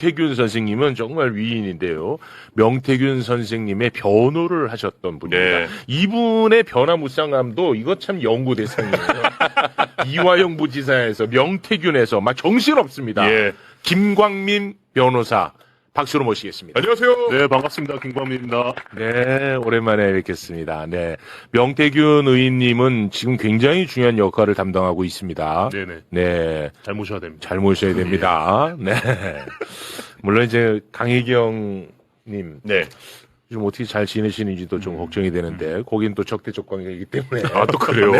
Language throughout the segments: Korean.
명태균 선생님은 정말 위인인데요. 명태균 선생님의 변호를 하셨던 분입니다. 네. 이분의 변화무쌍함도 이거 참 연구 대상이에요. 이화영 부지사에서 명태균에서 막 정신없습니다. 예. 김광민 변호사 박수로 모시겠습니다. 안녕하세요. 네, 반갑습니다. 김광민입니다. 네, 오랜만에 뵙겠습니다. 네, 명태균 의원님은 지금 굉장히 중요한 역할을 담당하고 있습니다. 네네. 네, 잘 모셔야 됩니다. 잘 모셔야 됩니다. 네, 물론 이제 강혜경님 네. 좀 어떻게 잘 지내시는지도 좀 걱정이 되는데 거긴 또 적대적 관계이기 때문에. 아, 또 그래요?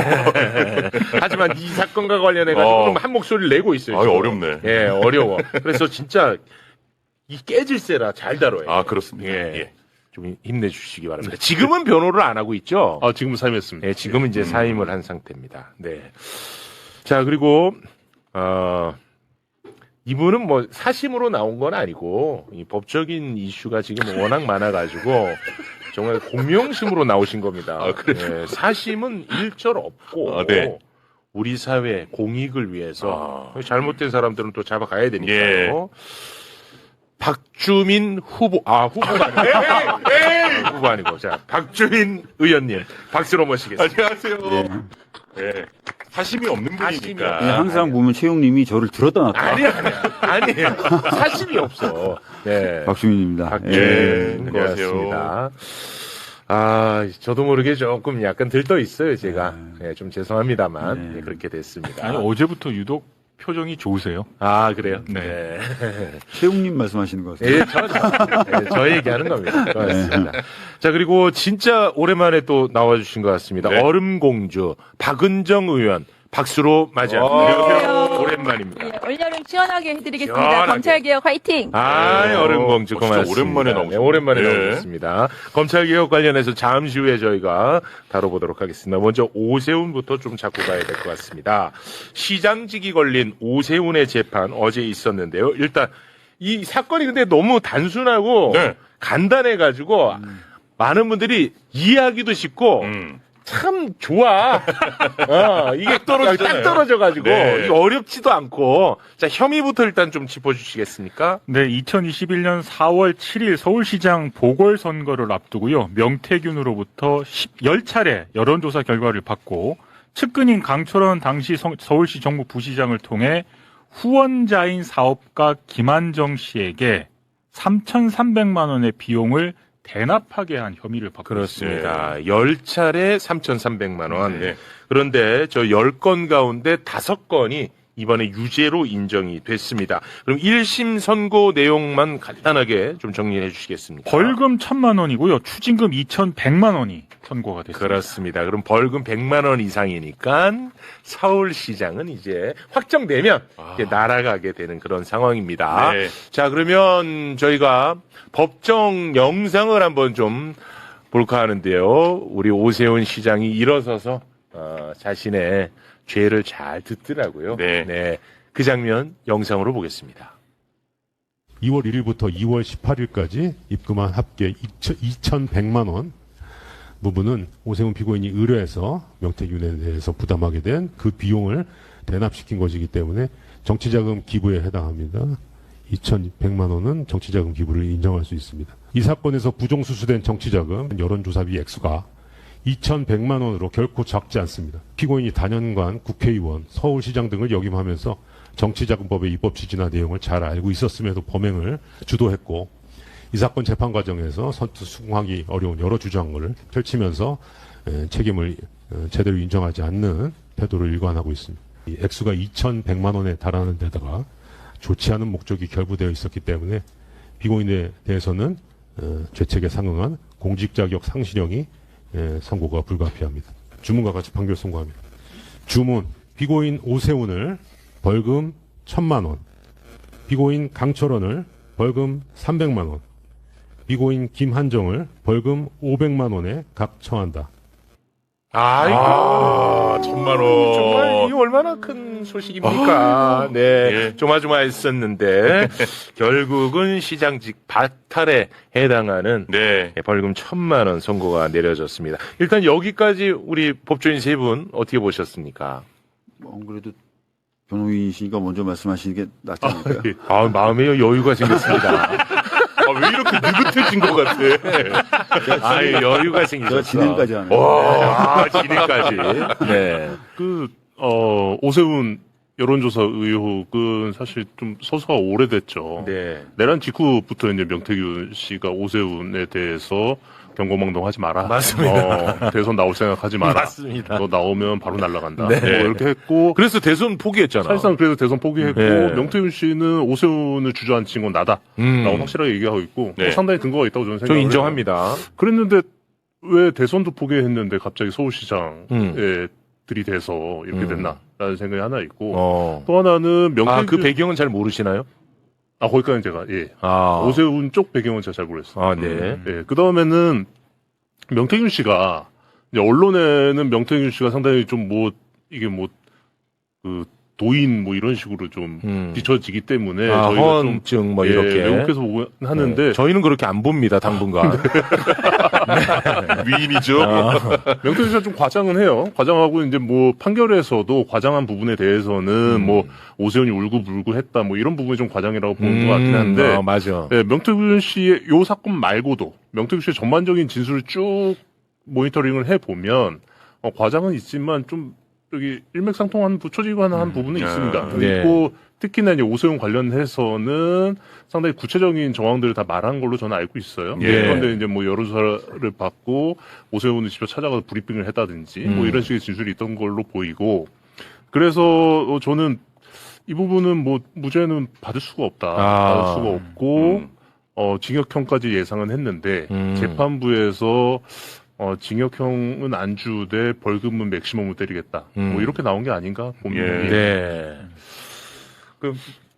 하지만 이 사건과 관련해가지고 좀 한 목소리를 내고 있어요. 아유, 지금. 어렵네. 예, 어려워. 그래서 진짜 이 깨질세라 잘 다뤄요. 아, 그렇습니다. 예. 예. 좀 힘내주시기 바랍니다. 지금은 변호를 안 하고 있죠? 아, 지금 사임했습니다. 네, 지금은 이제 사임을 한 상태입니다. 네. 자, 그리고, 이분은 뭐 사심으로 나온 건 아니고, 이 법적인 이슈가 지금 워낙 많아가지고, 정말 공명심으로 나오신 겁니다. 아, 그래요? 네, 사심은 일절 없고, 아, 네. 우리 사회 공익을 위해서, 아. 잘못된 사람들은 또 잡아가야 되니까요. 예. 박주민 후보, 후보가 아니고. 후보 아니고. 자, 박주민 의원님, 박수로 모시겠습니다. 안녕하세요. 네. 사심이 없는 사심이 분이니까. 네, 항상 보면 최용님이 저를 들었다 놨다. 아니에요. 사심이 없어. 네. 박주민입니다. 박주민. 예, 안녕하세요. 고맙습니다. 저도 모르게 조금 약간 들떠 있어요, 제가. 네, 좀 죄송합니다만. 네. 네, 그렇게 됐습니다. 아니, 어제부터 유독 표정이 좋으세요. 그래요? 네. 최용님 말씀하시는 것 같습니다. 저 얘기하는 겁니다. 고맙습니다. 자, 그리고 진짜 오랜만에 또 나와주신 것 같습니다. 네. 얼음공주, 박은정 의원, 박수로 맞이합니다. 안녕하세요. 오랜만입니다. 예, 올여름 시원하게 해드리겠습니다. 시원하게. 검찰개혁 화이팅! 얼음공주 진짜 고맙습니다. 오랜만에 나오셨네요. 네, 오랜만에 예. 나오셨습니다. 검찰개혁 관련해서 잠시 후에 저희가 다뤄보도록 하겠습니다. 먼저 오세훈부터 좀 잡고 가야 될 것 같습니다. 시장직이 걸린 오세훈의 재판 어제 있었는데요. 일단 이 사건이 근데 너무 단순하고 네. 간단해가지고 많은 분들이 이해하기도 쉽고 참 좋아. 이게 딱 떨어져가지고 네. 이게 어렵지도 않고. 자, 혐의부터 일단 좀 짚어주시겠습니까? 네, 2021년 4월 7일 서울시장 보궐선거를 앞두고요. 명태균으로부터 10차례 여론조사 결과를 받고 측근인 강철원 당시 서울시 정부 부시장을 통해 후원자인 사업가 김한정 씨에게 3,300만 원의 비용을 대납하게 한 혐의를 받고 그렇습니다. 10차례 3,300만 원. 네. 그런데 저 10건 가운데 5건이 이번에 유죄로 인정이 됐습니다. 그럼 1심 선고 내용만 간단하게 좀 정리해 주시겠습니까? 벌금 1,000만 원이고요. 추징금 2,100만 원이 선고가 됐습니다. 그렇습니다. 그럼 벌금 100만 원 이상이니까 서울시장은 이제 확정되면 이제 날아가게 되는 그런 상황입니다. 네. 자, 그러면 저희가 법정 영상을 한번 좀 볼까 하는데요. 우리 오세훈 시장이 일어서서 자신의 죄를 잘 듣더라고요. 네. 그 장면 영상으로 보겠습니다. 2월 1일부터 2월 18일까지 입금한 합계 2,100만 원 부분은 오세훈 피고인이 의뢰해서 명태균에 대해서 부담하게 된 그 비용을 대납시킨 것이기 때문에 정치자금 기부에 해당합니다. 2,100만 원은 정치자금 기부를 인정할 수 있습니다. 이 사건에서 부정수수된 정치자금 여론조사비 액수가 2,100만 원으로 결코 적지 않습니다. 피고인이 다년간 국회의원, 서울시장 등을 역임하면서 정치자금법의 입법 취지나 내용을 잘 알고 있었음에도 범행을 주도했고 이 사건 재판 과정에서 선투 수긍하기 어려운 여러 주장을 펼치면서 책임을 제대로 인정하지 않는 태도를 일관하고 있습니다. 이 액수가 2,100만 원에 달하는 데다가 좋지 않은 목적이 결부되어 있었기 때문에 피고인에 대해서는 죄책에 상응한 공직자격 상실형이 선고가 불가피합니다. 주문과 같이 판결 선고합니다. 주문, 피고인 오세훈을 벌금 1,000만 원, 피고인 강철원을 벌금 300만 원, 피고인 김한정을 벌금 500만 원에 각 처한다. 아이고, 1,000만 원. 정말 이 얼마나 큰 소식입니까? 네. 예. 조마조마했었는데, 결국은 시장직 박탈에 해당하는 네. 벌금 1,000만 원 선고가 내려졌습니다. 일단 여기까지 우리 법조인 세 분 어떻게 보셨습니까? 안 그래도 변호인이시니까 먼저 말씀하시는 게 낫지 않을까요? 아, 마음에 여유가 생겼습니다. 왜 이렇게 느긋해진 것 같아? 아, 여유가 생겼어. 제가 진행까지 하는. 와, 진행까지. 네. 오세훈 여론조사 의혹은 사실 좀 서서가 오래됐죠. 네. 내란 직후부터 이제 명태균 씨가 오세훈에 대해서 경고망동하지 마라. 맞습니다. 대선 나올 생각하지 마라. 맞습니다. 너 나오면 바로 날아간다. 네. 뭐 이렇게 했고 그래서 대선 포기했잖아. 사실상 그래서 대선 포기했고 네. 명태균 씨는 오세훈을 주저앉힌 건 나다라고 확실하게 얘기하고 있고 네. 상당히 근거가 있다고 저는 저 생각해요. 인정합니다. 그랬는데 왜 대선도 포기했는데 갑자기 서울시장에 들이대서 이렇게 음. 됐나라는 생각이 하나 있고 또 하나는 명태균 아, 그 배경은 잘 모르시나요? 거기까지 제가 아. 오세훈 쪽 배경은 제가 잘 모르겠어요. 아, 네. 그 다음에는 명태균 씨가 이제 언론에는 명태균 씨가 상당히 좀 이게 그 도인 이런 식으로 좀 비춰지기 때문에 저희가 좀 허언증 이렇게 왜곡해서 보고 하는데 네. 저희는 그렇게 안 봅니다, 당분간. 위인이죠. 명태균 씨가 좀 과장은 해요. 과장하고 이제 판결에서도 과장한 부분에 대해서는 오세훈이 울고불고 했다 이런 부분이 좀 과장이라고 보는 것 같긴 한데 맞아. 네, 명태균 씨의 요 사건 말고도 명태균 씨의 전반적인 진술을 쭉 모니터링을 해보면 과장은 있지만 좀 여기 일맥상통한 부처지관한 부분은 있습니다. 네. 있고 특히나 이제 오세훈 관련해서는 상당히 구체적인 정황들을 다 말한 걸로 저는 알고 있어요. 예. 그런데 이제 여론조사를 받고 오세훈을 직접 찾아가서 브리핑을 했다든지 이런 식의 진술이 있던 걸로 보이고 그래서 저는 이 부분은 무죄는 받을 수가 없다. 받을 수가 없고 징역형까지 예상은 했는데 재판부에서 징역형은 안 주되 벌금은 맥시멈을 때리겠다. 이렇게 나온 게 아닌가 봅니다. 네.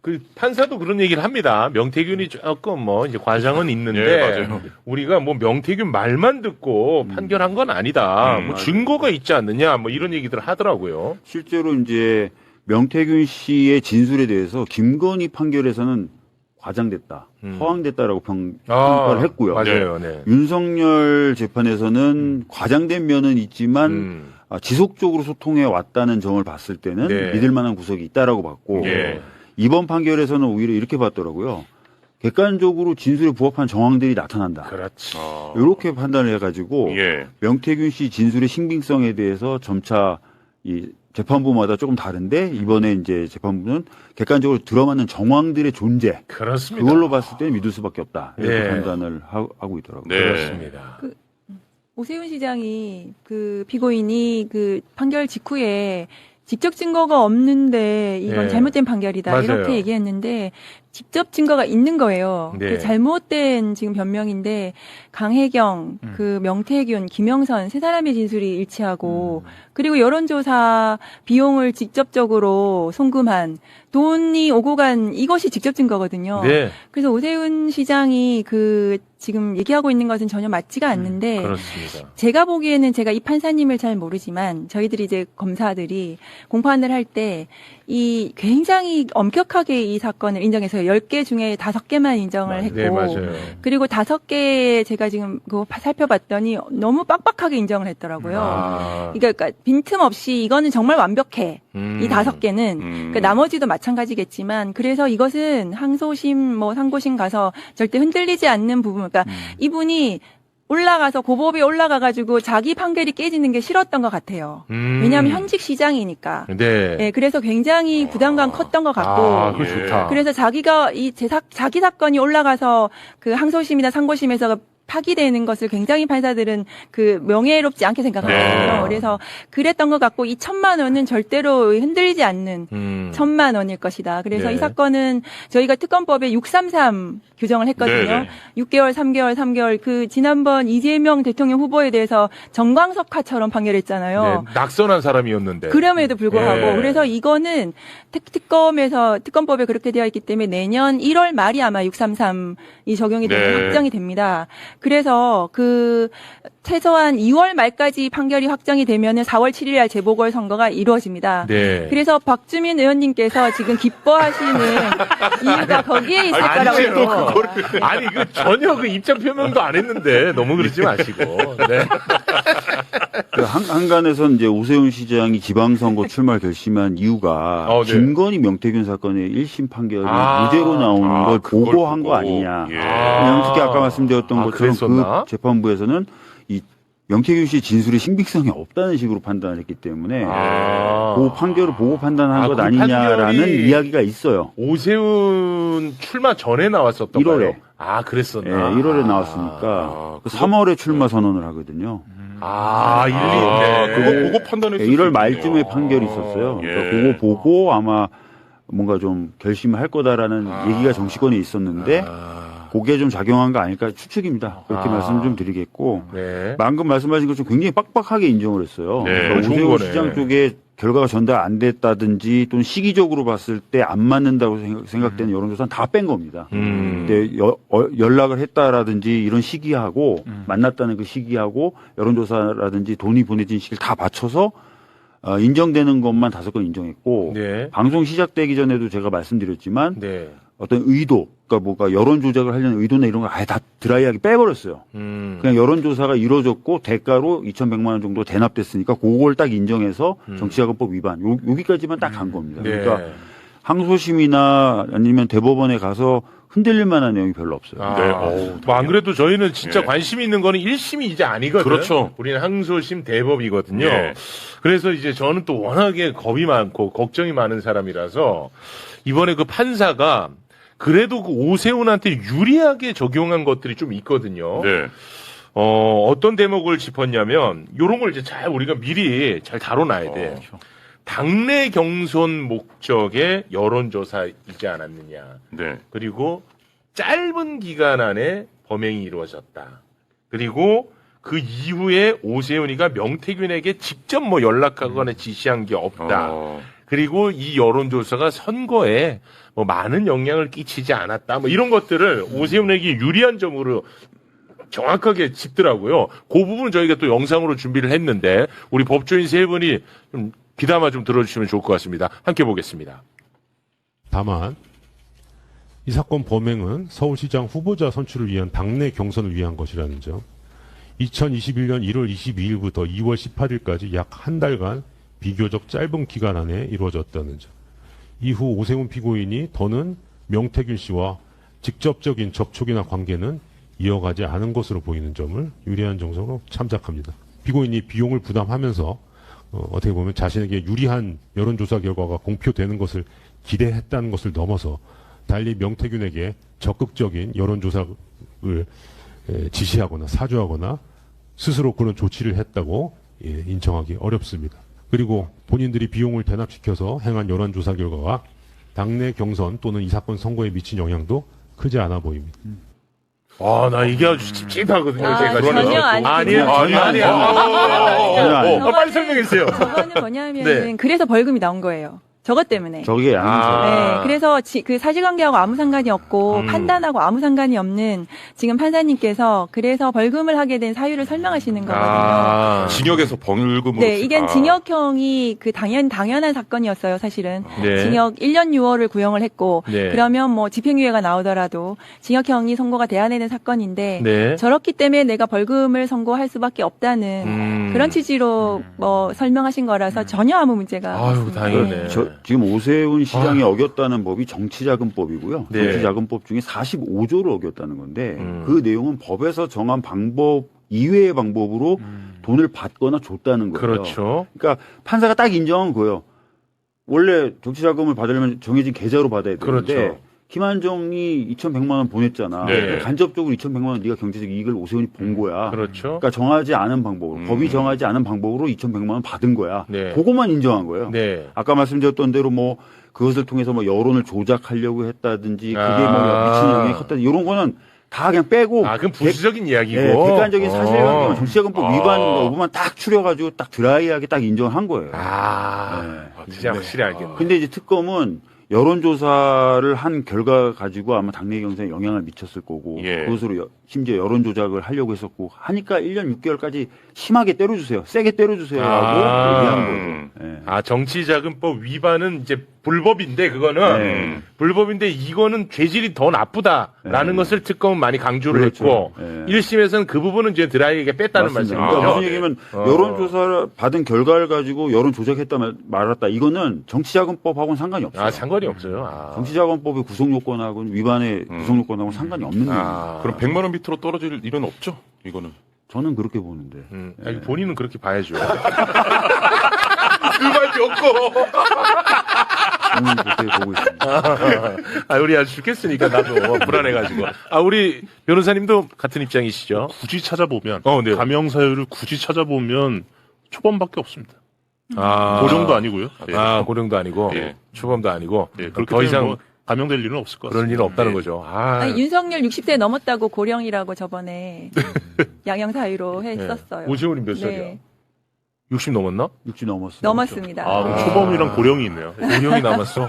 그 판사도 그런 얘기를 합니다. 명태균이 조금 이제 과장은 있는데 맞아요. 우리가 명태균 말만 듣고 판결한 건 아니다. 증거가 있지 않느냐 이런 얘기들을 하더라고요. 실제로 이제 명태균 씨의 진술에 대해서 김건희 판결에서는 과장됐다, 허황됐다라고 평가를 했고요. 맞아요. 네. 윤석열 재판에서는 과장된 면은 있지만 지속적으로 소통해 왔다는 점을 봤을 때는 네. 믿을 만한 구석이 있다라고 봤고 예. 이번 판결에서는 오히려 이렇게 봤더라고요. 객관적으로 진술에 부합한 정황들이 나타난다. 그렇지. 이렇게 판단을 해가지고 예. 명태균 씨 진술의 신빙성에 대해서 점차 이 재판부마다 조금 다른데 이번에 이제 재판부는 객관적으로 들어맞는 정황들의 존재 그렇습니다. 그걸로 봤을 때는 믿을 수밖에 없다 이렇게 네. 판단을 하고 있더라고요. 네. 그렇습니다. 오세훈 시장이 그 피고인이 그 판결 직후에 직접 증거가 없는데 이건 네. 잘못된 판결이다 맞아요. 이렇게 얘기했는데 직접 증거가 있는 거예요. 네. 그 잘못된 지금 변명인데 강혜경, 그 명태균, 김영선 세 사람의 진술이 일치하고 그리고 여론조사 비용을 직접적으로 송금한 돈이 오고 간 이것이 직접 증거거든요. 네. 그래서 오세훈 시장이 그 지금 얘기하고 있는 것은 전혀 맞지가 않는데 그렇습니다. 제가 보기에는 제가 이 판사님을 잘 모르지만 저희들이 이제 검사들이 공판을 할 때 이 굉장히 엄격하게 이 사건을 인정해서 10개 중에 5개만 인정을 했고 네, 맞아요. 그리고 5개 제가 지금 그거 살펴봤더니 너무 빡빡하게 인정을 했더라고요. 아. 그러니까 빈틈없이 이거는 정말 완벽해. 이 5개는 그러니까 나머지도 마찬가지겠지만 그래서 이것은 항소심 상고심 가서 절대 흔들리지 않는 부분 그러니까 이분이 올라가서 고법에 올라가가지고 자기 판결이 깨지는 게 싫었던 것 같아요. 왜냐하면 현직 시장이니까. 네. 예, 그래서 굉장히 부담감 컸던 것 같고. 아, 그거 좋다. 그래서 자기가 자기 사건이 올라가서 그 항소심이나 상고심에서 파기되는 것을 굉장히 판사들은 그 명예롭지 않게 생각하거든요. 네. 그래서 그랬던 것 같고 이 1,000만 원은 절대로 흔들리지 않는 1,000만 원일 것이다. 그래서 네. 이 사건은 저희가 특검법에 633 규정을 했거든요. 네, 네. 6개월, 3개월 그 지난번 이재명 대통령 후보에 대해서 정광석화처럼 판결했잖아요. 네. 낙선한 사람이었는데. 그럼에도 불구하고 네. 그래서 이거는 특검법에 그렇게 되어 있기 때문에 내년 1월 말이 아마 633이 적용이 되는 네. 확정이 됩니다. 그래서 그 최소한 2월 말까지 판결이 확정이 되면은 4월 7일 날 재보궐 선거가 이루어집니다. 네. 그래서 박주민 의원님께서 지금 기뻐하시는 이유가 거기에 있을 아니, 또 거라고요. 그거를, 아니, 그 전혀 그 입장 표명도 안 했는데 너무 그러지 마시고. 네. 그 한간에선 이제 오세훈 시장이 지방선거 출마를 결심한 이유가 네. 김건희 명태균 사건의 1심 판결이 아, 무죄로 나오는 걸 그걸 보고한 거 보고. 아니냐. 예. 왜냐하면 특히 아까 말씀드렸던 아, 것처럼 그랬었나? 그 재판부에서는 이 명태균 씨 진술의 신빙성이 없다는 식으로 판단을 했기 때문에 그 판결을 보고 판단한 것 그 아니냐라는 판결이 이야기가 있어요. 오세훈 출마 전에 나왔었던 1월에. 거예요? 아, 그랬었나? 예, 1월에 나왔으니까 그 3월에 출마 선언을 하거든요. 아, 1, 2, 아, 네. 그거 보고 판단했을 예, 수 1월 있군요. 말쯤에 판결이 있었어요. 예. 그러니까 그거 보고 아마 뭔가 좀 결심을 할 거다라는 얘기가 정치권에 있었는데 그게 좀 작용한 거 아닐까 추측입니다. 그렇게 말씀을 좀 드리겠고 네. 방금 말씀하신 것좀 굉장히 빡빡하게 인정을 했어요. 네, 그러니까 좋은 오세훈 거네. 시장 쪽에 결과가 전달 안 됐다든지 또는 시기적으로 봤을 때 안 맞는다고 생각되는 여론조사는 다 뺀 겁니다. 근데 연락을 했다라든지 이런 시기하고 만났다는 그 시기하고 여론조사라든지 돈이 보내진 시기를 다 맞춰서 인정되는 것만 5건 인정했고 네. 방송 시작되기 전에도 제가 말씀드렸지만 네. 어떤 의도, 그러니까 뭔가 여론 조작을 하려는 의도나 이런 거 아예 다 드라이하게 빼버렸어요. 그냥 여론조사가 이루어졌고 대가로 2,100만 원 정도 대납됐으니까 그걸 딱 인정해서 정치자금법 위반 여기까지만 딱 간 겁니다. 네. 그러니까 항소심이나 아니면 대법원에 가서 흔들릴 만한 내용이 별로 없어요. 아, 네, 어우, 뭐 안 그래도 저희는 진짜 예. 관심이 있는 거는 1심이 이제 아니거든요. 그렇죠. 우리는 항소심 대법이거든요. 예. 그래서 이제 저는 또 워낙에 겁이 많고 걱정이 많은 사람이라서 이번에 그 판사가 그래도 그 오세훈한테 유리하게 적용한 것들이 좀 있거든요. 네. 어떤 대목을 짚었냐면 요런 걸 이제 잘 우리가 미리 잘 다뤄놔야 돼. 당내 경선 목적의 여론조사이지 않았느냐. 네. 그리고 짧은 기간 안에 범행이 이루어졌다. 그리고 그 이후에 오세훈이가 명태균에게 직접 뭐 연락하거나 지시한 게 없다. 그리고 이 여론조사가 선거에 뭐 많은 영향을 끼치지 않았다. 뭐 이런 것들을 오세훈에게 유리한 점으로 정확하게 짚더라고요. 그 부분은 저희가 또 영상으로 준비를 했는데 우리 법조인 세 분이 좀 귀담아 좀 들어주시면 좋을 것 같습니다. 함께 보겠습니다. 다만 이 사건 범행은 서울시장 후보자 선출을 위한 당내 경선을 위한 것이라는 점. 2021년 1월 22일부터 2월 18일까지 약 한 달간 비교적 짧은 기간 안에 이루어졌다는 점. 이후 오세훈 피고인이 더는 명태균 씨와 직접적인 접촉이나 관계는 이어가지 않은 것으로 보이는 점을 유리한 정서로 참작합니다. 피고인이 비용을 부담하면서 어떻게 보면 자신에게 유리한 여론조사 결과가 공표되는 것을 기대했다는 것을 넘어서 달리 명태균에게 적극적인 여론조사를 지시하거나 사주하거나 스스로 그런 조치를 했다고 인정하기 어렵습니다. 그리고 본인들이 비용을 대납시켜서 행한 여론조사 결과가 당내 경선 또는 이 사건 선거에 미친 영향도 크지 않아 보입니다. 아, 나 이게 아주 찝찝하거든요. 제가 전혀 지금. 아니에요. 아니야. 빨리 설명해 주세요. 저거는 뭐냐면은 네. 그래서 벌금이 나온 거예요. 저것 때문에. 저게 양서. 네, 그래서 그 사실관계하고 아무 상관이 없고 판단하고 아무 상관이 없는 지금 판사님께서 그래서 벌금을 하게 된 사유를 설명하시는 거거든요. 징역에서 벌금으로. 네, 이게 징역형이 그 당연한 사건이었어요, 사실은. 네. 징역 1년 6월을 구형을 했고, 네. 그러면 뭐 집행유예가 나오더라도 징역형이 선고가 돼야 되는 사건인데, 네. 저렇기 때문에 내가 벌금을 선고할 수밖에 없다는 그런 취지로 뭐 설명하신 거라서 전혀 아무 문제가 아유, 없습니다. 다행이네. 지금 오세훈 시장이 어겼다는 법이 정치자금법이고요. 네. 정치자금법 중에 45조를 어겼다는 건데 그 내용은 법에서 정한 방법 이외의 방법으로 돈을 받거나 줬다는 거예요. 그렇죠. 그러니까 판사가 딱 인정한 거예요. 원래 정치자금을 받으려면 정해진 계좌로 받아야 되는데 그렇죠. 김한정이 2,100만 원 보냈잖아. 네. 간접적으로 2,100만 원 네가 경제적 이익을 오세훈이 본 거야. 그렇죠. 그러니까 정하지 않은 방법으로 법이 정하지 않은 방법으로 2,100만 원 받은 거야. 네. 그것만 인정한 거예요. 네. 아까 말씀드렸던 대로 뭐 그것을 통해서 뭐 여론을 조작하려고 했다든지 그게 뭐 미친 영향이 컸다든지 이런 거는 다 그냥 빼고 아, 그럼 부수적인 이야기고. 객관적인 사실관계만 정치자금법 위반 어. 여부만 딱 추려가지고 딱 드라이하게 딱 인정한 거예요. 아, 네. 진짜 확실히 알겠네. 근데 이제 특검은 여론조사를 한 결과 가지고 아마 당내 경선에 영향을 미쳤을 거고 예. 그것으로 심지어 여론 조작을 하려고 했었고 하니까 1년 6개월까지 심하게 때려주세요. 세게 때려주세요 하고 얘기한 거죠. 예. 아, 정치자금법 위반은 이제 불법인데 그거는 네. 불법인데 이거는 죄질이 더 나쁘다라는 네. 것을 특검은 많이 강조를 그렇죠. 했고 네. 1심에서는 그 부분은 이제 드라이에게 뺐다는 맞습니다. 말씀이죠. 그러니까 무슨 얘기냐면 여론조사를 받은 결과를 가지고 여론 조작했다 말았다. 이거는 정치자금법하고는 상관이 없어요. 아, 상관이 없어요. 아. 정치자금법의 구속요건하고는 위반의 구속요건하고는 상관이 없는 일입니다. 아. 그럼 100만 원 밑으로 떨어질 일은 없죠. 이거는. 저는 그렇게 보는데. 아니, 본인은 그렇게 봐야죠. 그말 좋고. 저는 그렇게 보고 있습니다. 아, 우리 아주 죽겠으니까 나도 불안해가지고. 아, 우리 변호사님도 같은 입장이시죠? 굳이 찾아보면 네. 가명 사유를 굳이 찾아보면 초범밖에 없습니다. 아, 고령도 아니고요. 예. 아, 고령도 아니고 예. 초범도 아니고 예, 그렇기 더 때문에 이상 뭐 감형될 일은 없을 것 그런 같습니다. 일은 없다는 예. 거죠. 아, 아니, 윤석열 60세 넘었다고 고령이라고 저번에 양형 사유로 했었어요. 오세훈이 몇 살이야? 네, 60 넘었나? 60 넘었어요. 넘었습니다. 아, 그럼 초범이랑 고령이 있네요. 고령이 남았어.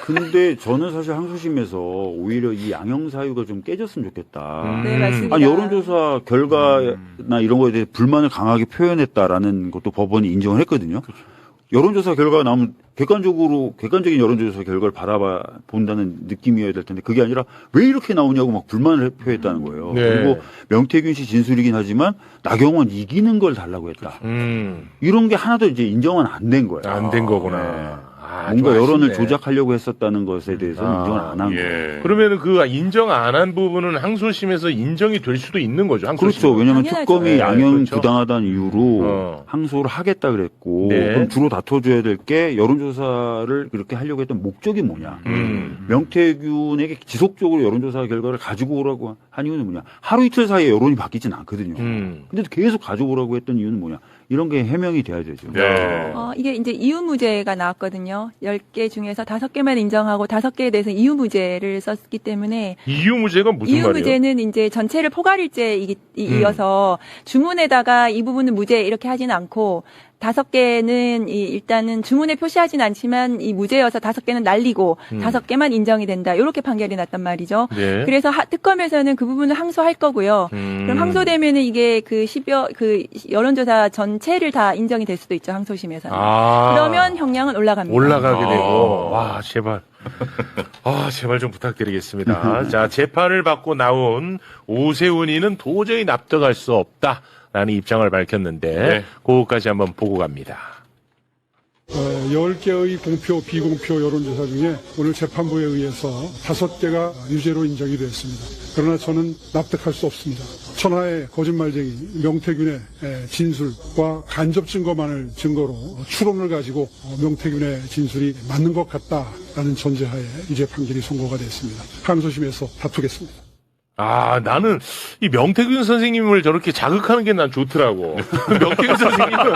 근데 저는 사실 항소심에서 오히려 이 양형 사유가 좀 깨졌으면 좋겠다. 네, 맞습니다. 아니, 여론조사 결과나 이런 거에 대해 불만을 강하게 표현했다라는 것도 법원이 인정을 했거든요. 여론조사 결과가 나오면 객관적인 여론조사 결과를 본다는 느낌이어야 될 텐데 그게 아니라 왜 이렇게 나오냐고 막 불만을 표했다는 거예요. 네. 그리고 명태균 씨 진술이긴 하지만 나경원 이기는 걸 달라고 했다. 이런 게 하나도 이제 인정은 안 된 거예요. 안 된 거구나. 네. 아, 뭔가 좀 여론을 아쉽네. 조작하려고 했었다는 것에 대해서는 인정을 안 한 거예요. 예. 그러면은 그 인정 안 한 부분은 항소심에서 인정이 될 수도 있는 거죠. 항소심. 그렇죠. 왜냐하면 당연하죠. 특검이 네, 양형 그렇죠. 부당하다는 이유로 어. 항소를 하겠다 그랬고 네. 그럼 주로 다퉈줘야 될 게 여론조사를 그렇게 하려고 했던 목적이 뭐냐. 명태균에게 지속적으로 여론조사 결과를 가지고 오라고 한 이유는 뭐냐. 하루 이틀 사이에 여론이 바뀌진 않거든요. 근데 계속 가져오라고 했던 이유는 뭐냐. 이런 게 해명이 돼야 되죠. 네. 이게 이제 이유무죄가 나왔거든요. 10개 중에서 5개만 인정하고 5개에 대해서 이유무죄를 썼기 때문에 이유무죄가 무슨 말이에요? 이유무죄는 이제 전체를 포괄일죄이어서 주문에다가 이 부분은 무죄 이렇게 하지는 않고 5개는 일단은 주문에 표시하진 않지만 이 무죄여서 5개는 날리고 5개만 인정이 된다. 이렇게 판결이 났단 말이죠. 네. 그래서 특검에서는 그 부분을 항소할 거고요. 그럼 항소되면은 이게 그 여론조사 전체를 다 인정이 될 수도 있죠. 항소심에서는. 그러면 형량은 올라갑니다. 올라가게 되고, 와, 제발. 제발 좀 부탁드리겠습니다. 자, 재판을 받고 나온 오세훈이는 도저히 납득할 수 없다라는 입장을 밝혔는데, 네. 그거까지 한번 보고 갑니다. 10개의 공표, 비공표 여론조사 중에 오늘 재판부에 의해서 5개가 유죄로 인정이 되었습니다. 그러나 저는 납득할 수 없습니다. 천하의 거짓말쟁이 명태균의 진술과 간접 증거만을 증거로 추론을 가지고 명태균의 진술이 맞는 것 같다라는 전제하에 유죄 판결이 선고가 됐습니다. 항소심에서 다투겠습니다. 나는 이 명태균 선생님을 저렇게 자극하는 게 난 좋더라고. 명태균 선생님은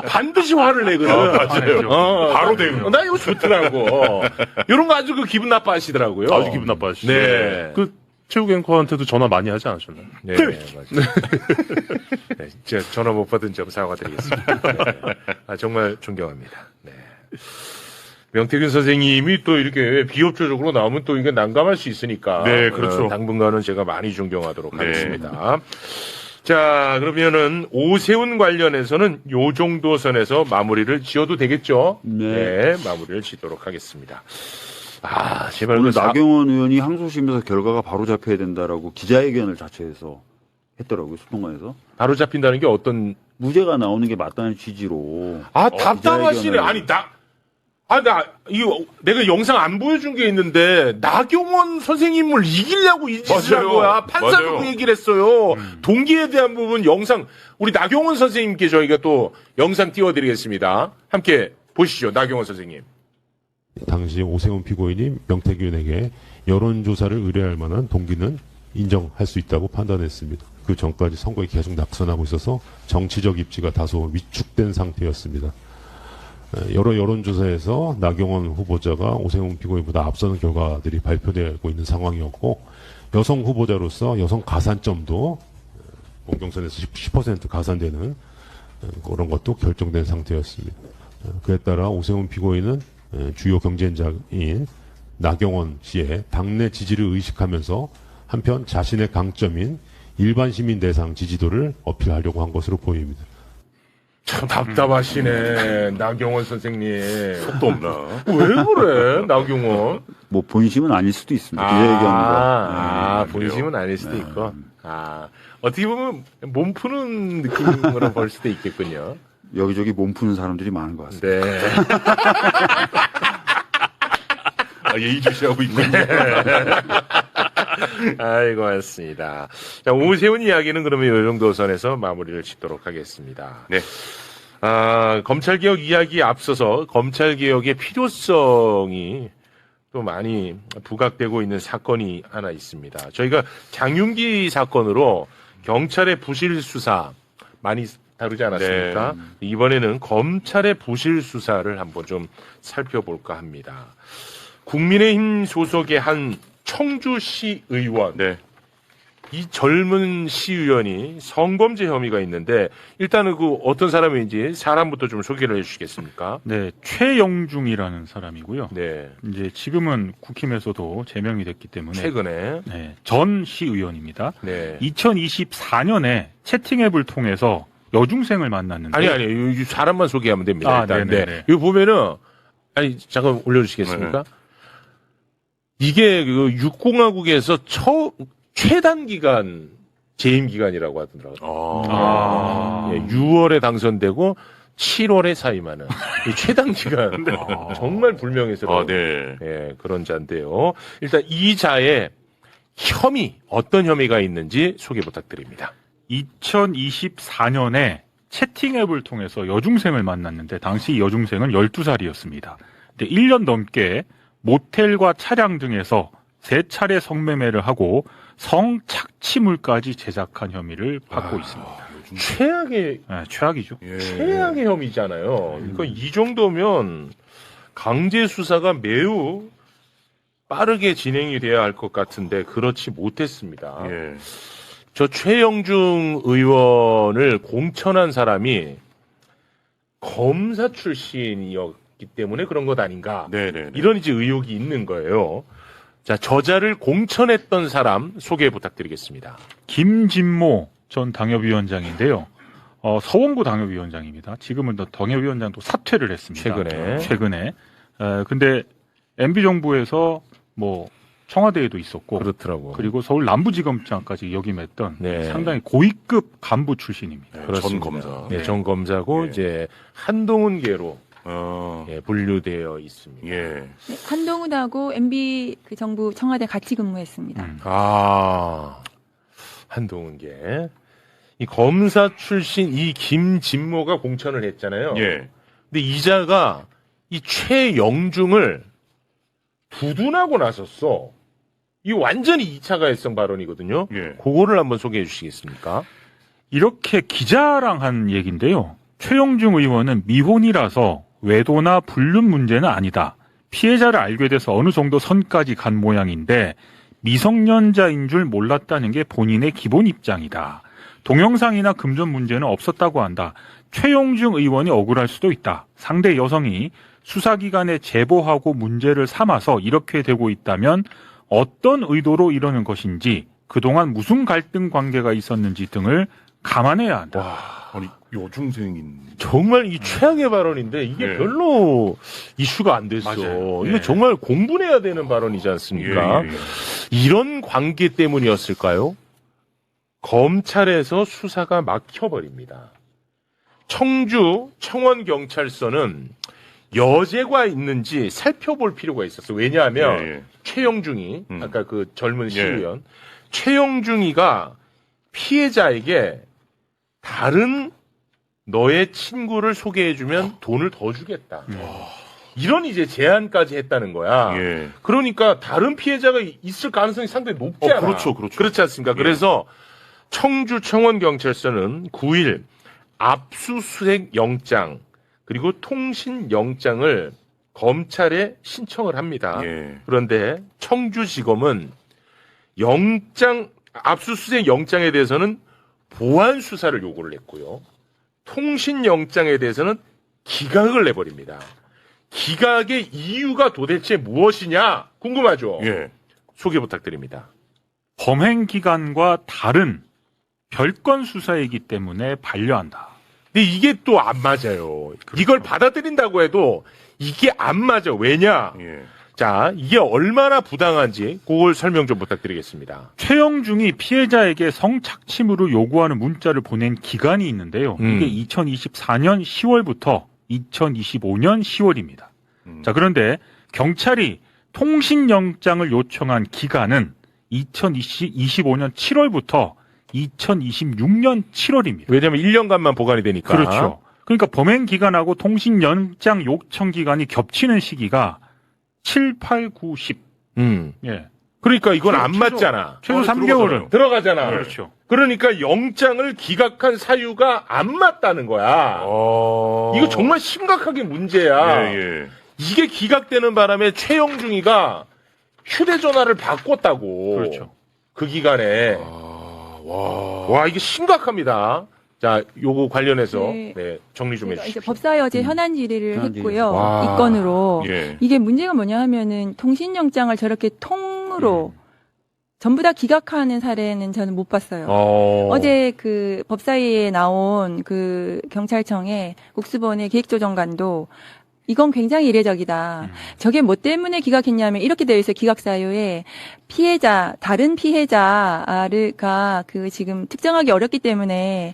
반드시 화를 내거든. 맞아요. 바로 되는 나 이거 좋더라고. 이런 거 아주 기분 나빠하시더라고요. 아주 기분 나빠하시죠. 네. 그 체육 앵커한테도 전화 많이 하지 않으셨나요? 네, 맞아요. 네, 제가 전화 못 받은 점 사과드리겠습니다. 네. 정말 존경합니다. 네. 명태균 선생님이 또 이렇게 비협조적으로 나오면 또 이게 난감할 수 있으니까. 네, 그렇죠. 당분간은 제가 많이 존경하도록 네. 하겠습니다. 자, 그러면은 오세훈 관련해서는 요 정도 선에서 마무리를 지어도 되겠죠? 네. 마무리를 짓도록 하겠습니다. 제발 오늘 그 나경원 의원이 항소심에서 결과가 바로 잡혀야 된다라고 기자회견을 자체해서 했더라고요. 소통관에서. 바로 잡힌다는 게 어떤 무죄가 나오는 게 맞다는 취지로. 답답하시네. 기자회견을- 내가 영상 안 보여준 게 있는데, 나경원 선생님을 이기려고 이 짓을 한 맞아요. 거야. 판사도 맞아요. 그 얘기를 했어요. 동기에 대한 부분 영상, 우리 나경원 선생님께 저희가 또 영상 띄워드리겠습니다. 함께 보시죠. 나경원 선생님. 당시 오세훈 피고인이 명태균에게 여론조사를 의뢰할 만한 동기는 인정할 수 있다고 판단했습니다. 그 전까지 선거에 계속 낙선하고 있어서 정치적 입지가 다소 위축된 상태였습니다. 여러 여론조사에서 나경원 후보자가 오세훈 피고인보다 앞서는 결과들이 발표되고 있는 상황이었고, 여성 후보자로서 여성 가산점도 본경선에서 10% 가산되는 그런 것도 결정된 상태였습니다. 그에 따라 오세훈 피고인은 주요 경쟁자인 나경원 씨의 당내 지지를 의식하면서 한편 자신의 강점인 일반 시민 대상 지지도를 어필하려고 한 것으로 보입니다. 참 답답하시네, 나경원 선생님. 속도 없나? 왜 그래, 나경원? 뭐 본심은 아닐 수도 있습니다. 기자회견과. 본심은 아닐 수도 있고. 어떻게 보면 몸 푸는 느낌으로 볼 수도 있겠군요. 여기저기 몸 푸는 사람들이 많은 것 같습니다. 네. 예의주시하고 있군요. 아이고, 맞습니다. 자, 오세훈 이야기는 그러면 이 정도 선에서 마무리를 짓도록 하겠습니다. 네. 검찰개혁 이야기에 앞서서 검찰개혁의 필요성이 또 많이 부각되고 있는 사건이 하나 있습니다. 저희가 장윤기 사건으로 경찰의 부실 수사 많이 다루지 않았습니까? 이번에는 검찰의 부실 수사를 한번 좀 살펴볼까 합니다. 국민의힘 소속의 한 청주시 의원, 네. 이 젊은 시의원이 성범죄 혐의가 있는데 일단은 그 어떤 사람인지 사람부터 좀 소개를 해주시겠습니까? 네, 최영중이라는 사람이고요. 네, 이제 지금은 국힘에서도 제명이 됐기 때문에 최근에 네, 전 시의원입니다. 네. 2024년에 채팅앱을 통해서 여중생을 만났는데 아니 이 사람만 소개하면 됩니다. 일단 네네네. 이거 보면은 잠깐 올려주시겠습니까? 이게 그 육공화국에서 최단 기간 재임 기간이라고 하더라고요. 6월에 당선되고 7월에 사임하는 이 최단 기간. 정말 불명예스러운 네. 예, 그런 자인데요. 일단 이 자의 혐의 어떤 혐의가 있는지 소개 부탁드립니다. 2024년에 채팅앱을 통해서 여중생을 만났는데 당시 여중생은 12살이었습니다. 근데 1년 넘게 모텔과 차량 등에서 3차례 성매매를 하고 성착취물까지 제작한 혐의를 받고 있습니다. 최악의 네, 최악이죠. 최악의 혐의잖아요. 그러니까 이 정도면 강제 수사가 매우 빠르게 진행이 돼야 할 것 같은데 그렇지 못했습니다. 예. 저 최영중 의원을 공천한 사람이 검사 출신이었기 때문에 그런 것 아닌가. 네네. 이런 이제 의혹이 있는 거예요. 자, 저자를 공천했던 사람 소개 부탁드리겠습니다. 김진모 전 당협위원장인데요. 서원구 당협위원장입니다. 지금은 당협위원장도 사퇴를 했습니다. 최근에. 근데 MB 정부에서 뭐 청와대에도 있었고, 그렇더라고. 그리고 서울 남부지검장까지 역임했던 네. 상당히 고위급 간부 출신입니다. 전 검사. 네, 전 검사고 예. 이제 한동훈계로 예, 분류되어 있습니다. 예. 네, 한동훈하고 MB 그 정부 청와대 같이 근무했습니다. 한동훈계. 이 검사 출신 이 김진모가 공천을 했잖아요. 예. 근데 이자가 이 최영중을 두둔하고 나섰어. 이 완전히 2차 가해성 발언이거든요. 예. 그거를 한번 소개해 주시겠습니까? 이렇게 기자랑 한 얘기인데요. 최영중 의원은 미혼이라서 외도나 불륜 문제는 아니다. 피해자를 알게 돼서 어느 정도 선까지 간 모양인데 미성년자인 줄 몰랐다는 게 본인의 기본 입장이다. 동영상이나 금전 문제는 없었다고 한다. 최영중 의원이 억울할 수도 있다. 상대 여성이 수사기관에 제보하고 문제를 삼아서 이렇게 되고 있다면 어떤 의도로 이러는 것인지 그동안 무슨 갈등 관계가 있었는지 등을 감안해야 한다. 와, 아니 여중생인. 정말 이 최악의 발언인데 이게 예. 별로 이슈가 안 됐어. 맞아요. 이게 예. 정말 공분해야 되는 발언이지 않습니까? 예. 이런 관계 때문이었을까요? 검찰에서 수사가 막혀버립니다. 청주 청원경찰서는 여죄가 있는지 살펴볼 필요가 있었어. 왜냐하면 예. 최영중이 아까 그 젊은 시의원 최영중이가 피해자에게 다른 너의 친구를 소개해주면 돈을 더 주겠다. 이런 이제 제안까지 했다는 거야. 예. 그러니까 다른 피해자가 있을 가능성이 상당히 높지 않아. 그렇죠. 그렇지 않습니까? 그래서 청주 청원경찰서는 9일 압수수색 영장 그리고 통신 영장을 검찰에 신청을 합니다. 예. 그런데 청주지검은 압수수색 영장에 대해서는 보안 수사를 요구를 했고요. 통신 영장에 대해서는 기각을 내버립니다. 기각의 이유가 도대체 무엇이냐 궁금하죠. 예. 소개 부탁드립니다. 범행 기간과 다른 별건 수사이기 때문에 반려한다. 근데 이게 또 안 맞아요. 이걸 받아들인다고 해도 이게 안 맞아. 왜냐? 예. 자, 이게 얼마나 부당한지 그걸 설명 좀 부탁드리겠습니다. 최영중이 피해자에게 성착취물을 요구하는 문자를 보낸 기간이 있는데요. 이게 2024년 10월부터 2025년 10월입니다. 자, 그런데 경찰이 통신영장을 요청한 기간은 2025년 7월부터 2026년 7월입니다. 왜냐면 1년간만 보관이 되니까. 그렇죠. 그러니까 범행 기간하고 통신영장 요청 기간이 겹치는 시기가 7, 8, 9, 10. 예. 그러니까 이건 안 최소- 맞잖아. 최소 3개월은. 들어가잖아. 그렇죠. 그러니까 영장을 기각한 사유가 안 맞다는 거야. 이거 정말 심각하게 문제야. 예, 예. 이게 기각되는 바람에 최영중이가 휴대전화를 바꿨다고. 그렇죠. 그 기간에. 와, 이게 심각합니다. 자, 요거 관련해서 네. 네, 정리 좀 제가 해주시죠. 이제 법사위 어제 현안 질의를 현안 질의. 했고요. 와. 이 건으로. 예. 이게 문제가 뭐냐 하면은 통신영장을 저렇게 통으로 전부 다 기각하는 사례는 저는 못 봤어요. 어제 그 법사위에 나온 그 경찰청의 국수본의 기획조정관도 이건 굉장히 이례적이다. 저게 뭐 때문에 기각했냐면 이렇게 되어 있어요. 기각 사유에 피해자, 다른 피해자가 그 지금 특정하기 어렵기 때문에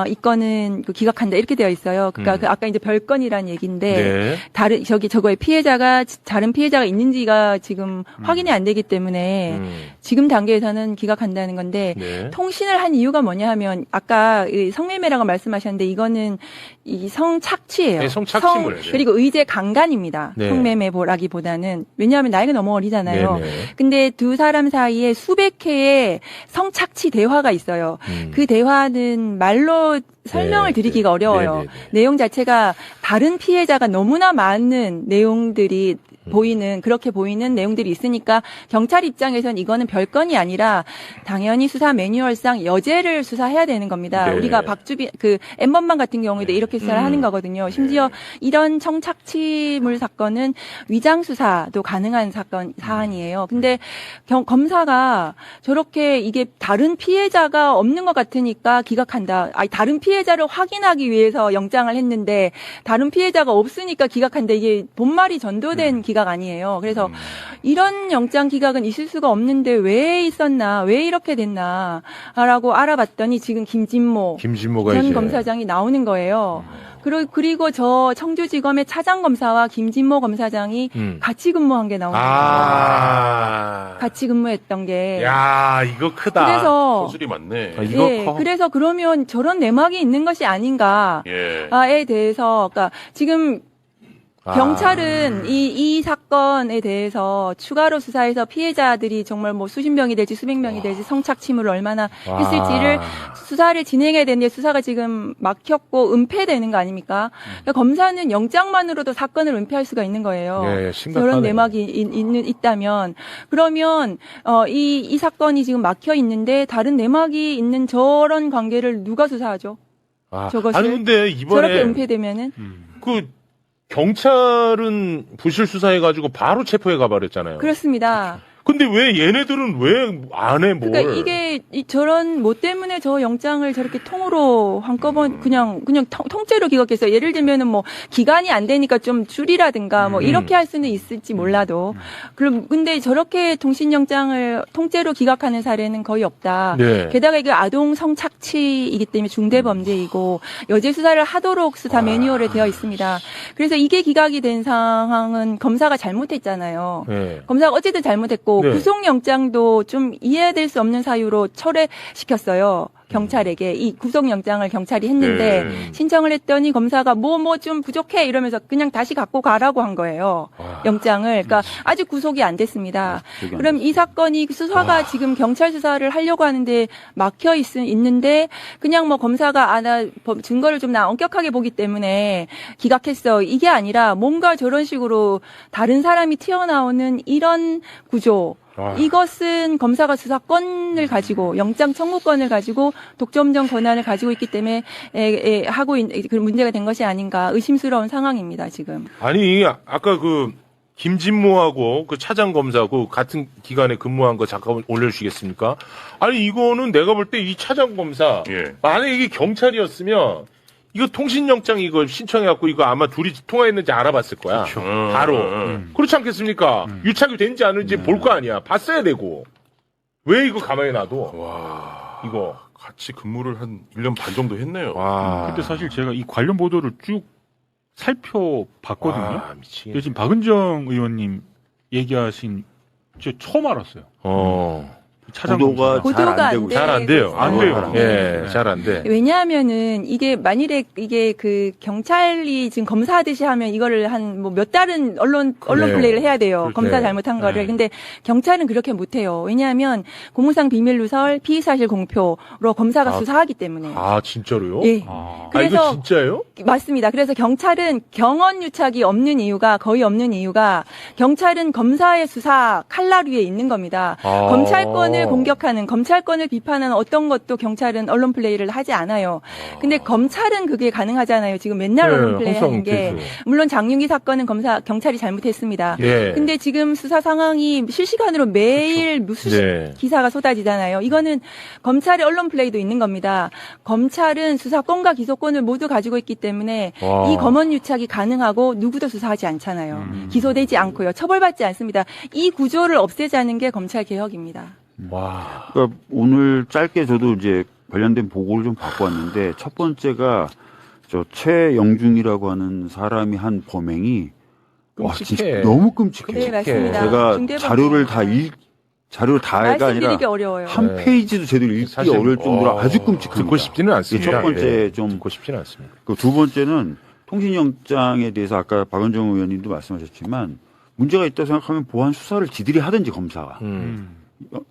이 건은 그 기각한다 이렇게 되어 있어요. 그러니까 그 아까 이제 별건이라는 얘기인데 네. 다른 저거에 피해자가 다른 피해자가 있는지가 지금 확인이 안 되기 때문에 지금 단계에서는 기각한다는 건데 네. 통신을 한 이유가 뭐냐 하면 아까 이 성매매라고 말씀하셨는데 이거는 이 성착취예요. 네, 성착취물. 그리고 의제 강간입니다. 네. 성매매보라기보다는 왜냐하면 나이가 너무 어리잖아요. 네네. 근데 두 사람 사이에 수백 회의 성착취 대화가 있어요. 그 대화는 말로 설명을 네, 드리기가 네. 어려워요. 네, 네, 네. 내용 자체가 다른 피해자가 너무나 많은 내용들이 그렇게 보이는 내용들이 있으니까 경찰 입장에서는 이거는 별건이 아니라 당연히 수사 매뉴얼상 여죄를 수사해야 되는 겁니다. 네. 우리가 박주빈 엠번방 같은 경우에도 이렇게 수사를 하는 거거든요. 심지어 이런 성착취물 사건은 위장 수사도 가능한 사안이에요. 근데 검사가 저렇게 이게 다른 피해자가 없는 것 같으니까 기각한다. 아니 다른 피해자를 확인하기 위해서 영장을 했는데 다른 피해자가 없으니까 기각한다. 이게 본말이 전도된 기각 아니에요. 그래서 이런 영장 기각은 있을 수가 없는데 왜 있었나, 왜 이렇게 됐나라고 알아봤더니 지금 김진모가 전 이제 검사장이 나오는 거예요. 그리고 저 청주지검의 차장 검사와 김진모 검사장이 같이 근무한 게 나오는 거예요. 같이 근무했던 게. 야, 이거 크다. 그래서 소술이 많네. 이거 예, 커. 그래서 그러면 저런 내막이 있는 것이 아닌가에 예. 대해서, 그러니까 지금 경찰은 이 사건에 대해서 추가로 수사해서 피해자들이 정말 뭐 수십 명이 될지 수백 명이 될지 성착취물을 얼마나 했을지를 수사를 진행해야 되는데 수사가 지금 막혔고 은폐되는 거 아닙니까? 그러니까 검사는 영장만으로도 사건을 은폐할 수가 있는 거예요. 예, 심각하네. 저런 내막이 있다면 그러면 이 사건이 지금 막혀 있는데 다른 내막이 있는 저런 관계를 누가 수사하죠? 저것을 아니 근데 이번에 저렇게 은폐되면은 그 경찰은 부실 수사해가지고 바로 체포해 가버렸잖아요. 그렇습니다. 근데 왜 얘네들은 왜 안 해 뭘? 그러니까 이게 저런 뭐 때문에 저 영장을 저렇게 통으로 한꺼번에 그냥 통째로 기각했어요. 예를 들면은 뭐 기간이 안 되니까 좀 줄이라든가 뭐 이렇게 할 수는 있을지 몰라도 그럼 근데 저렇게 통신영장을 통째로 기각하는 사례는 거의 없다. 네. 게다가 이게 아동 성착취이기 때문에 중대범죄이고 여죄 수사를 하도록 수사 매뉴얼에 되어 있습니다. 그래서 이게 기각이 된 상황은 검사가 잘못했잖아요. 네. 검사가 어쨌든 잘못했고 네. 구속영장도 좀 이해될 수 없는 사유로 철회시켰어요. 경찰에게 이 구속영장을 경찰이 했는데 신청을 했더니 검사가 뭐 좀 부족해 이러면서 그냥 다시 갖고 가라고 한 거예요. 영장을. 그러니까 아직 구속이 안 됐습니다. 그럼 이 사건이 수사가 지금 경찰 수사를 하려고 하는데 막혀 있는데 그냥 뭐 검사가 나 증거를 좀 나 엄격하게 보기 때문에 기각했어. 이게 아니라 뭔가 저런 식으로 다른 사람이 튀어나오는 이런 구조 이것은 검사가 수사권을 가지고 영장 청구권을 가지고 독점적 권한을 가지고 있기 때문에 그 문제가 된 것이 아닌가 의심스러운 상황입니다 지금. 아니 아까 그 김진모하고 그 차장 검사하고 같은 기관에 근무한 거 잠깐 올려주시겠습니까? 아니 이거는 내가 볼 때 이 차장 검사 예. 만약에 이게 경찰이었으면 이거 통신영장 이거 신청해갖고 이거 아마 둘이 통화했는지 알아봤을 거야. 바로. 그렇지 않겠습니까? 유착이 된지 아닌지 볼 거 아니야. 봤어야 되고. 왜 이거 가만히 놔둬? 와. 이거. 같이 근무를 한 1년 반 정도 했네요. 와. 근데 사실 제가 이 관련 보도를 쭉 살펴봤거든요. 와, 미치겠네. 근데 지금 박은정 의원님 얘기하신 저 처음 알았어요. 차장 보도가 검사가. 보도가 잘 안 되고 잘 안 돼요. 안 돼요. 예, 잘 안 돼. 왜냐하면은 이게 만일에 이게 그 경찰이 지금 검사하듯이 하면 이거를 한 뭐 몇 달은 언론 플레이를 해야 돼요. 그렇죠. 검사 잘못한 거를. 네. 근데 경찰은 그렇게 못 해요. 왜냐하면 공무상 비밀 누설, 피의 사실 공표로 검사가 수사하기 때문에. 아, 진짜로요? 예. 아, 아, 그래서 이거 진짜예요? 맞습니다. 그래서 경찰은 경언 유착이 없는 이유가 거의 없는 이유가 경찰은 검사의 수사 칼날 위에 있는 겁니다. 아. 검찰권을 공격하는 검찰권을 비판하는 어떤 것도 경찰은 언론 플레이를 하지 않아요. 근데 검찰은 그게 가능하잖아요. 지금 맨날 네, 언론 플레이 하는 게 되죠. 물론 장윤기 사건은 경찰이 잘못했습니다. 예. 근데 지금 수사 상황이 실시간으로 매일 수십 네. 기사가 쏟아지잖아요. 이거는 검찰의 언론 플레이도 있는 겁니다. 검찰은 수사권과 기소권을 모두 가지고 있기 때문에 와. 이 검언 유착이 가능하고 누구도 수사하지 않잖아요. 기소되지 않고요. 처벌받지 않습니다. 이 구조를 없애자는 게 검찰 개혁입니다. 와. 그러니까 오늘 짧게 저도 이제 관련된 보고를 좀 받고 왔는데 첫 번째가 저 최영중이라고 하는 사람이 한 범행이 와 진짜 끔찍해. 너무 끔찍해요. 네, 맞습니다. 제가 중대범죄. 자료를 다가 아니라 말씀드리기 어려워요. 한 네. 페이지도 제대로 읽기 사실, 어려울 정도로 아주 끔찍합니다. 듣고 싶지는 않습니다. 첫 번째 네. 좀 듣고 싶지는 않습니다. 그 두 번째는 통신영장에 대해서 아까 박은정 의원님도 말씀하셨지만 문제가 있다고 생각하면 보안 수사를 지들이 하든지 검사가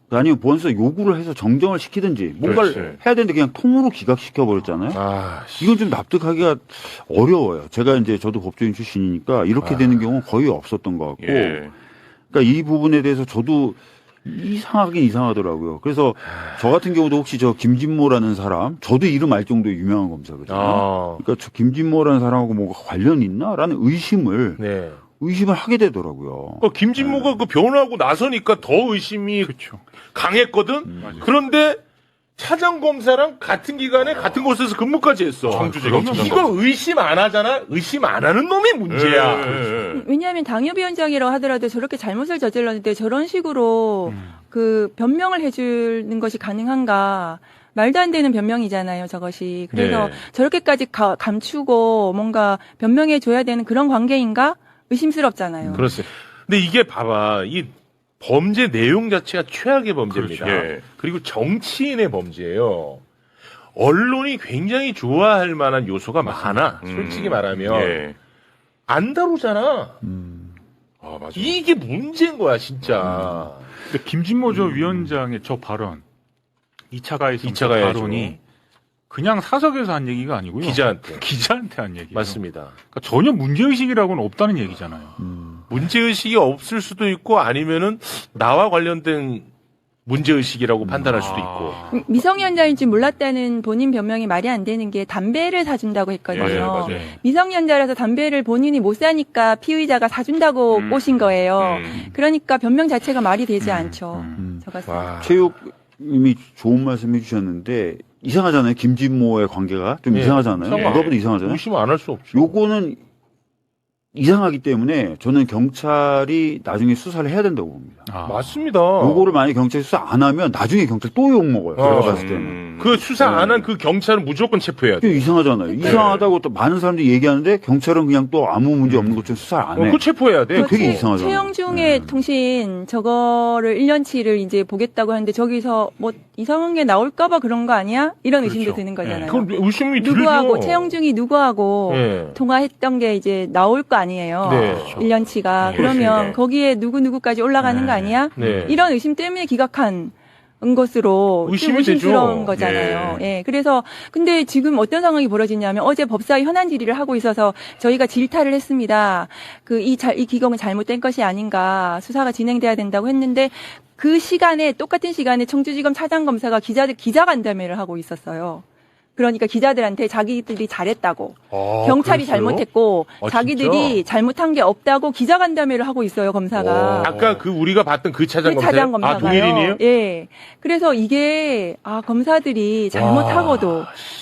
아니면 보안 수사 요구를 해서 정정을 시키든지 뭔가를 그렇지. 해야 되는데 그냥 통으로 기각시켜 버렸잖아요. 아, 이건 좀 납득하기가 어려워요. 제가 이제 저도 법조인 출신이니까 이렇게 되는 경우는 거의 없었던 것 같고, 예. 그러니까 이 부분에 대해서 저도 이상하긴 이상하더라고요. 그래서 저 같은 경우도 혹시 저 김진모라는 사람, 저도 이름 알 정도의 유명한 검사거든요. 아. 그러니까 저 김진모라는 사람하고 뭐가 관련 있나라는 의심을 네. 하게 되더라고요. 김진모가 그 변호하고 나서니까 더 의심이 그렇죠. 강했거든? 그런데 차장 검사랑 같은 기간에 같은 곳에서 근무까지 했어. 청주지검 이걸 의심 안 하잖아? 의심 안 하는 놈이 문제야. 왜냐하면 당협위원장이라고 하더라도 저렇게 잘못을 저질렀는데 저런 식으로 그 변명을 해주는 것이 가능한가. 말도 안 되는 변명이잖아요, 저것이. 그래서 네. 저렇게까지 감추고 뭔가 변명해줘야 되는 그런 관계인가? 의심스럽잖아요. 그렇습니다. 근데 이게 봐봐. 이 범죄 내용 자체가 최악의 범죄입니다. 그렇죠. 예. 그리고 정치인의 범죄예요. 언론이 굉장히 좋아할 만한 요소가 많아. 솔직히 말하면. 예. 안 다루잖아. 아, 맞아. 이게 문제인 거야, 진짜. 근데 김진모 저 위원장의 저 발언, 2차 가해성 2차 가해죠. 발언이 그냥 사석에서 한 얘기가 아니고요. 기자한테. 기자한테 한 얘기예요. 맞습니다. 그러니까 전혀 문제의식이라고는 없다는 얘기잖아요. 문제의식이 없을 수도 있고 아니면은 나와 관련된 문제의식이라고 판단할 수도 있고. 미성년자인 줄 몰랐다는 본인 변명이 말이 안 되는 게 담배를 사준다고 했거든요. 예, 맞아요. 미성년자라서 담배를 본인이 못 사니까 피의자가 사준다고 꼬신 거예요. 그러니까 변명 자체가 말이 되지 않죠. 저 같습니다. 와. 최욱님이 좋은 말씀 해주셨는데 이상하잖아요. 김진모의 관계가 좀 예, 이상하잖아요. 이상해. 누가 봐도 이상하잖아요. 의심 안 할 수 없죠. 요거는 이상하기 때문에 저는 경찰이 나중에 수사를 해야 된다고 봅니다. 아. 맞습니다. 요거를 만약에 경찰이 수사 안 하면 나중에 경찰 또 욕먹어요. 제가 어. 봤을 때는. 그 수사 안 한 그 경찰은 무조건 체포해야 돼. 이게 이상하잖아요. 이상하다고 또 많은 사람들이 얘기하는데 경찰은 그냥 또 아무 문제 없는 것처럼 수사를 안 해. 그거 체포해야 돼. 되게 이상하잖아요. 최영중의 통신 저거를 1년치를 이제 보겠다고 하는데 저기서 뭐 이상한 게 나올까봐 그런 거 아니야? 이런 의심도 드는 거잖아요. 그건 의심이 누구하고 들죠. 최영중이 누구하고 예. 통화했던 게 이제 나올 거 아니에요. 네. 1년치가. 네. 그러면 그렇습니다. 거기에 누구까지 올라가는 거 아니야? 네. 이런 의심 때문에 기각한 것으로 의심이 의심스러운 되죠. 거잖아요. 예. 그래서 근데 지금 어떤 상황이 벌어지냐면 어제 법사위 현안 질의를 하고 있어서 저희가 질타를 했습니다. 이 기공은 잘못된 것이 아닌가 수사가 진행돼야 된다고 했는데 그 시간에 똑같은 시간에 청주지검 차장검사가 기자간담회를 하고 있었어요. 그러니까 기자들한테 자기들이 잘했다고, 경찰이 그랬어요? 잘못했고 아, 자기들이 진짜? 잘못한 게 없다고 기자간담회를 하고 있어요, 검사가. 아까 그 우리가 봤던 그 차장 그 검사. 차장검사가요. 아, 동일인이에요? 예. 그래서 이게 검사들이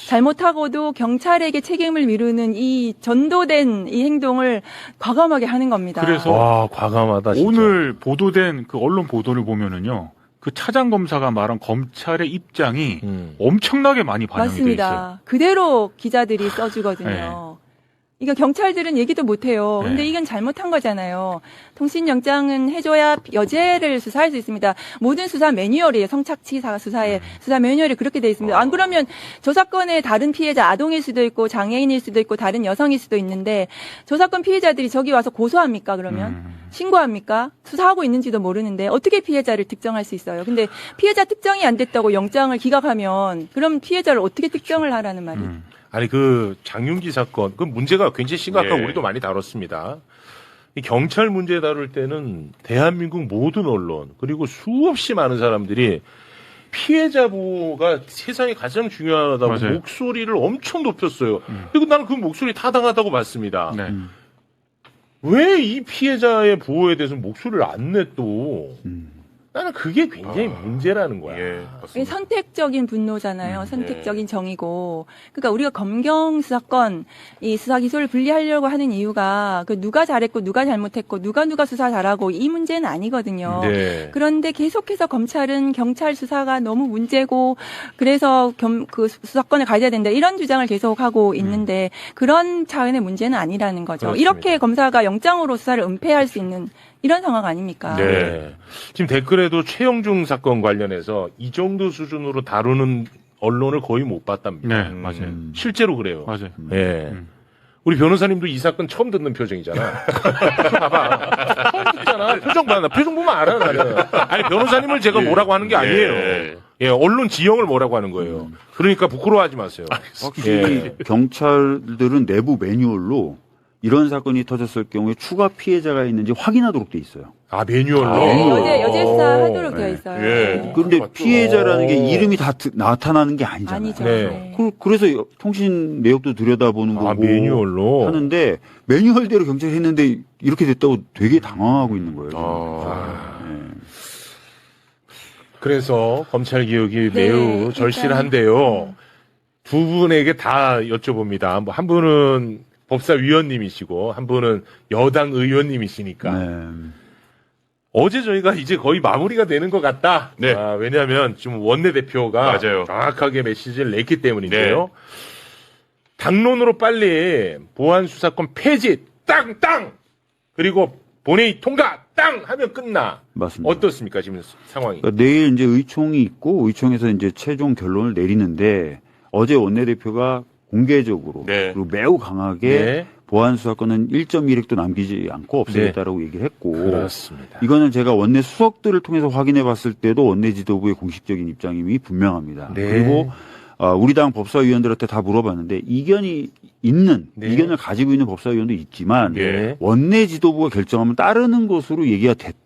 잘못하고도 경찰에게 책임을 미루는 이 전도된 이 행동을 과감하게 하는 겁니다. 그래서 와, 과감하다, 진짜. 오늘 보도된 그 언론 보도를 보면은요. 그 차장 검사가 말한 검찰의 입장이 엄청나게 많이 반영이 돼 있어요. 맞습니다. 그대로 기자들이 써주거든요. 이거 경찰들은 얘기도 못해요. 근데 네. 이건 잘못한 거잖아요. 통신영장은 해줘야 여죄를 수사할 수 있습니다. 모든 수사 매뉴얼이에요. 성착취 수사의 수사 매뉴얼이 그렇게 돼 있습니다. 안 그러면 저 사건의 다른 피해자, 아동일 수도 있고 장애인일 수도 있고 다른 여성일 수도 있는데 저 사건 피해자들이 저기 와서 고소합니까? 그러면 신고합니까? 수사하고 있는지도 모르는데 어떻게 피해자를 특정할 수 있어요? 근데 피해자 특정이 안 됐다고 영장을 기각하면 그럼 피해자를 어떻게 특정을 하라는 말이에요? 아니 그 장윤기 사건 그 문제가 굉장히 심각하고 예. 우리도 많이 다뤘습니다. 이 경찰 문제 다룰 때는 대한민국 모든 언론 그리고 수없이 많은 사람들이 피해자 보호가 세상에 가장 중요하다고 맞아요. 목소리를 엄청 높였어요. 그리고 나는 그 목소리 타당하다고 봤습니다. 네. 왜 이 피해자의 보호에 대해서 목소리를 안 내 또? 나는 그게 굉장히 문제라는 거야. 예, 이게 맞습니다. 선택적인 분노잖아요. 선택적인 정의고. 그러니까 우리가 검경 수사권 이 수사 기소를 분리하려고 하는 이유가 그 누가 잘했고 누가 잘못했고 누가 수사 잘하고 이 문제는 아니거든요. 네. 그런데 계속해서 검찰은 경찰 수사가 너무 문제고 그래서 그 수사권을 가져야 된다 이런 주장을 계속하고 있는데 그런 차원의 문제는 아니라는 거죠. 그렇습니다. 이렇게 검사가 영장으로 수사를 은폐할 수 있는 이런 상황 아닙니까? 네. 지금 댓글에도 최영중 사건 관련해서 이 정도 수준으로 다루는 언론을 거의 못 봤답니다. 네, 맞아요. 실제로 그래요. 맞아요. 예. 우리 변호사님도 이 사건 처음 듣는 표정이잖아. 봐봐. 처음 듣잖아. 표정 봐. 나 표정 보면 알아, 나는. 아니, 변호사님을 제가 뭐라고 하는 게 아니에요. 예, 언론 지형을 뭐라고 하는 거예요. 그러니까 부끄러워하지 마세요. 확실히 경찰들은 내부 매뉴얼로 이런 사건이 터졌을 경우에 추가 피해자가 있는지 확인하도록 돼 있어요. 아, 매뉴얼로? 네, 여죄 수사 하도록 되어 있어요. 예. 그런데 맞죠. 피해자라는 게 이름이 다 나타나는 게 아니잖아요. 아니죠. 네. 네. 그래서 통신 내역도 들여다보는 거고 아, 매뉴얼로? 하는데 매뉴얼대로 경찰이 했는데 이렇게 됐다고 되게 당황하고 있는 거예요. 그래서 검찰 개혁이 네, 매우 절실한데요. 두 분에게 다 여쭤봅니다. 뭐 한 분은 법사위원님이시고 한 분은 여당 의원님이시니까 네. 어제 저희가 이제 거의 마무리가 되는 것 같다. 네. 아, 왜냐하면 지금 원내대표가 맞아요. 정확하게 메시지를 냈기 때문인데요. 당론으로 빨리 보안 수사권 폐지 땅 그리고 본회의 통과 땅 하면 끝나. 맞습니다. 어떻습니까 지금 상황이? 그러니까 내일 이제 의총이 있고 의총에서 이제 최종 결론을 내리는데 어제 원내대표가 공개적으로 네. 그리고 매우 강하게 네. 보안 수사권은 1.1획도 남기지 않고 없애겠다라고 얘기를 했고 그렇습니다. 이거는 제가 원내 수석들을 통해서 확인해 봤을 때도 원내 지도부의 공식적인 입장임이 분명합니다. 네. 그리고 우리 당 법사위원들한테 다 물어봤는데 이견이 있는 네. 이견을 가지고 있는 법사위원도 있지만 네. 원내 지도부가 결정하면 따르는 것으로 얘기가 됐다.